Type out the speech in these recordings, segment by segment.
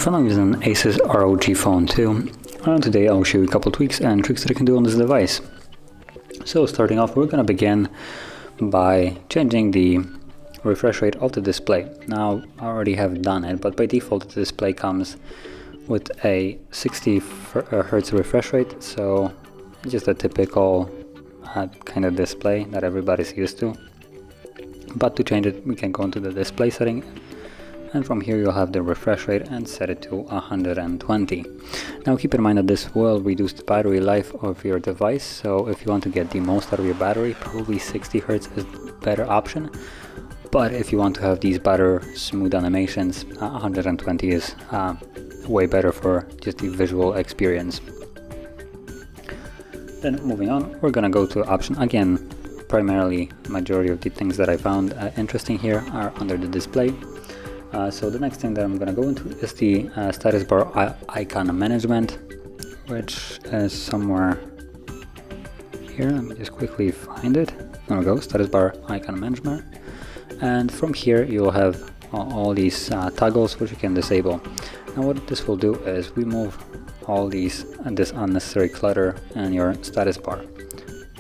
phone I'm using an ASUS ROG Phone 2, and today I'll show you a couple tweaks and tricks that I can do on this device. So starting off, we're going to begin by changing the refresh rate of the display. Now I already have done it, but by default the display comes with a 60 Hz refresh rate, so just a typical kind of display that everybody's used to. But to change it, we can go into the display setting, and from here you'll have the refresh rate and set it to 120. Now keep in mind that this will reduce the battery life of your device, so if you want to get the most out of your battery, probably 60 Hz is a better option. But if you want to have these better smooth animations, 120 is way better for just the visual experience. Then moving on, we're gonna go to option again. Primarily, majority of the things that I found interesting here are under the display. So the next thing that I'm gonna go into is the status bar icon management, which is somewhere here. Let me just quickly find it. There we go, status bar icon management. And from here you'll have all these toggles which you can disable. Now what this will do is remove all this unnecessary clutter in your status bar.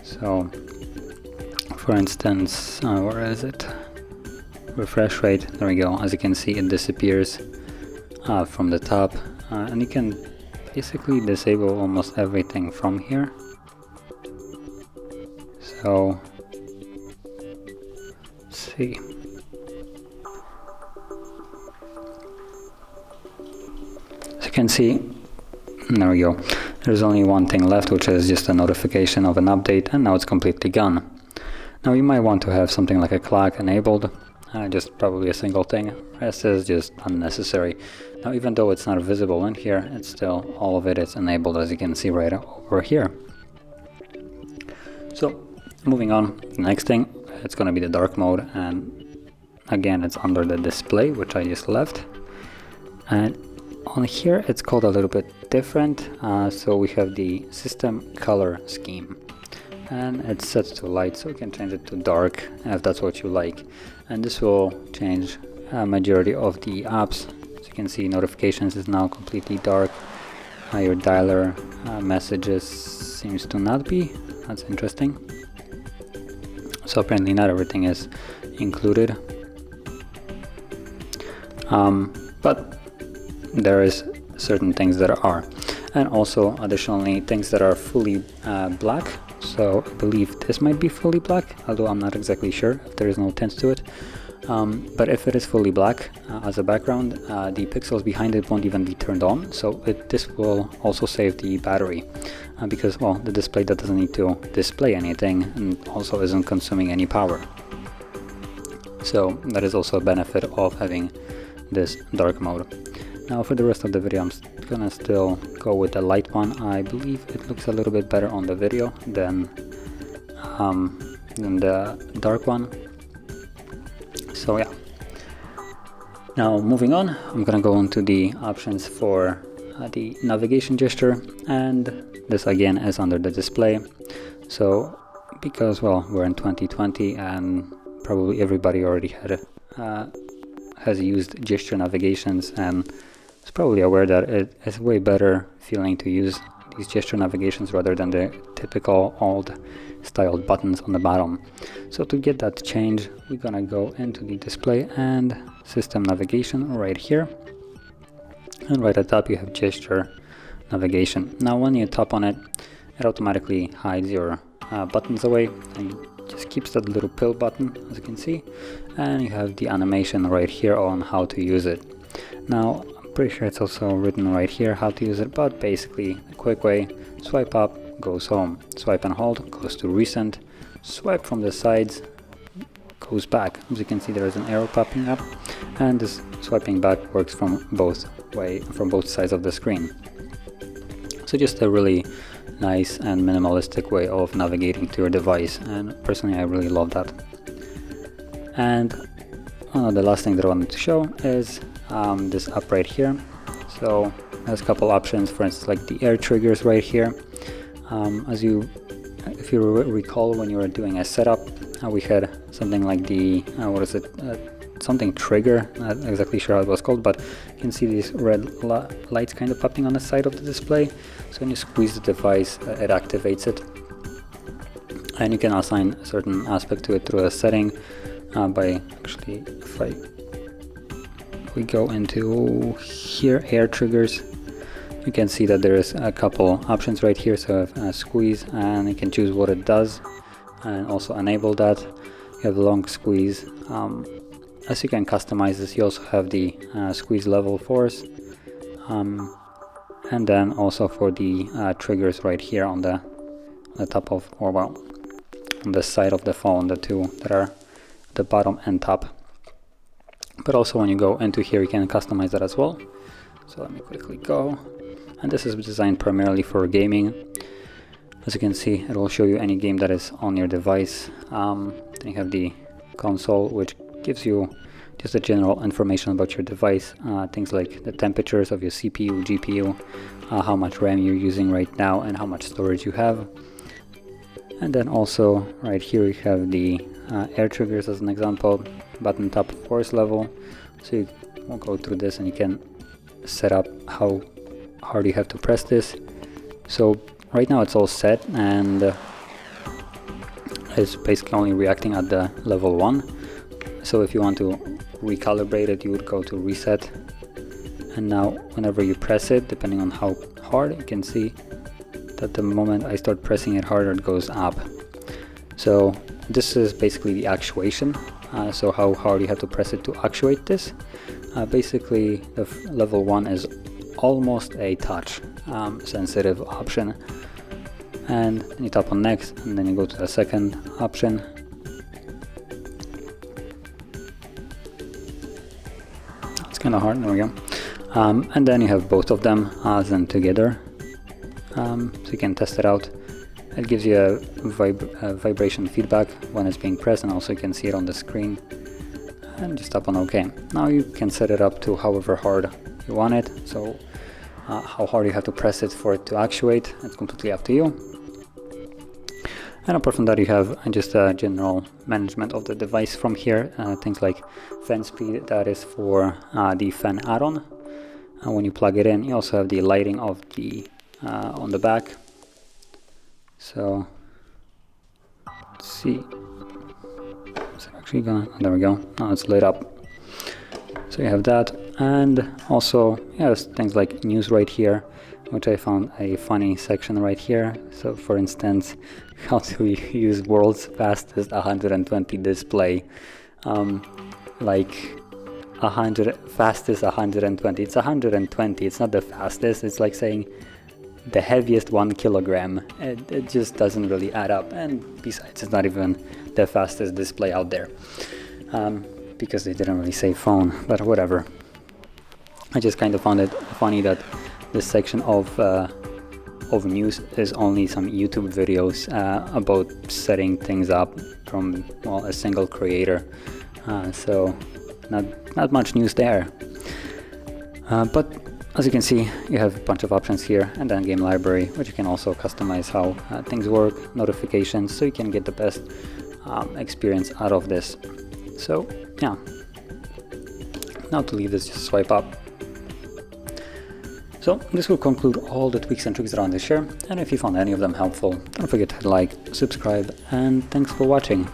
So for instance, where is it? Refresh rate, there we go. As you can see, it disappears from the top, and you can basically disable almost everything from here. So let's see. As you can see, there we go. There's only one thing left, which is just a notification of an update, and now it's completely gone. Now you might want to have something like a clock enabled, just probably a single thing. Rest is just unnecessary. Now even though it's not visible in here, it's still, all of it is enabled, as you can see right over here. So moving on, the next thing, it's going to be the dark mode, and again it's under the display, which I just left. And on here it's called a little bit different, so we have the system color scheme, and it's set to light, so you can change it to dark if that's what you like. And this will change a majority of the apps. As you can see, notifications is now completely dark. Your dialer messages seems to not be. That's interesting. So apparently not everything is included, but there is certain things that are, and also additionally things that are fully black. So I believe this might be fully black, although I'm not exactly sure if there is no tint to it. But if it is fully black as a background, the pixels behind it won't even be turned on. So this will also save the battery because, well, the display that doesn't need to display anything and also isn't consuming any power. So that is also a benefit of having this dark mode. Now for the rest of the video, I'm gonna still go with the light one. I believe it looks a little bit better on the video than the dark one. So yeah. Now moving on, I'm gonna go into the options for the navigation gesture, and this again is under the display. So because, well, we're in 2020 and probably everybody already has used gesture navigations and is probably aware that it is way better feeling to use these gesture navigations rather than the typical old styled buttons on the bottom. So to get that change, we're gonna go into the display and system navigation right here, and right at the top you have gesture navigation. Now when you tap on it, it automatically hides your buttons away and just keeps that little pill button, as you can see, and you have the animation right here on how to use it. Now I'm pretty sure it's also written right here how to use it, but basically a quick way: swipe up goes home, swipe and hold goes to recent, swipe from the sides goes back. As you can see, there is an arrow popping up, and this swiping back works from both sides of the screen. So just a really nice and minimalistic way of navigating to your device, and personally I really love that. And the last thing that I wanted to show is this up right here. So there's a couple options, for instance like the air triggers right here. If you recall, when you were doing a setup, we had something like the something trigger, not exactly sure how it was called, but you can see these red lights kind of popping on the side of the display. So when you squeeze the device, it activates it, and you can assign a certain aspect to it through a setting by actually, if we go into here, air triggers, you can see that there is a couple options right here. So squeeze, and you can choose what it does and also enable that. You have long squeeze. As you can customize this, you also have the squeeze level force, and then also for the triggers right here on the top of, or well, on the side of the phone, the two that are at the bottom and top. But also when you go into here, you can customize that as well. So let me quickly go, and this is designed primarily for gaming. As you can see, it will show you any game that is on your device. Then you have the console, which gives you just the general information about your device, things like the temperatures of your CPU, GPU, how much RAM you're using right now, and how much storage you have. And then also right here you have the air triggers as an example, button top force level. So you will go through this and you can set up how hard you have to press this. So right now it's all set, and it's basically only reacting at the level 1. So if you want to recalibrate it, you would go to reset, and now whenever you press it, depending on how hard, you can see that the moment I start pressing it harder, it goes up. So this is basically the actuation, so how hard you have to press it to actuate this. Basically the level 1 is almost a touch sensitive option, and then you tap on next, and then you go to the second option. It's kind of hard, there we go. And then you have both of them then together, so you can test it out. It gives you a vibration feedback when it's being pressed, and also you can see it on the screen, and just tap on OK. Now you can set it up to however hard you want it, so how hard you have to press it for it to actuate, it's completely up to you. And apart from that, you have just a general management of the device from here, things like fan speed, that is for the fan add-on. When you plug it in, you also have the lighting of the on the back. So let's see, it's actually gonna, there we go, now it's lit up. So you have that, and also yes, things like news right here, which I found a funny section right here. So for instance, how to use world's fastest 120 display, like fastest 120, it's 120, it's not the fastest, it's like saying the heaviest 1 kilogram. It just doesn't really add up, and besides, it's not even the fastest display out there, because they didn't really say phone, but whatever. I just kind of found it funny that this section of news is only some YouTube videos about setting things up from, well, a single creator, so not much news there. But as you can see, you have a bunch of options here, and then game library, which you can also customize how things work, notifications, so you can get the best experience out of this. So yeah, now to leave this, just swipe up. So this will conclude all the tweaks and tricks around this share, and if you found any of them helpful, don't forget to like, subscribe, and thanks for watching.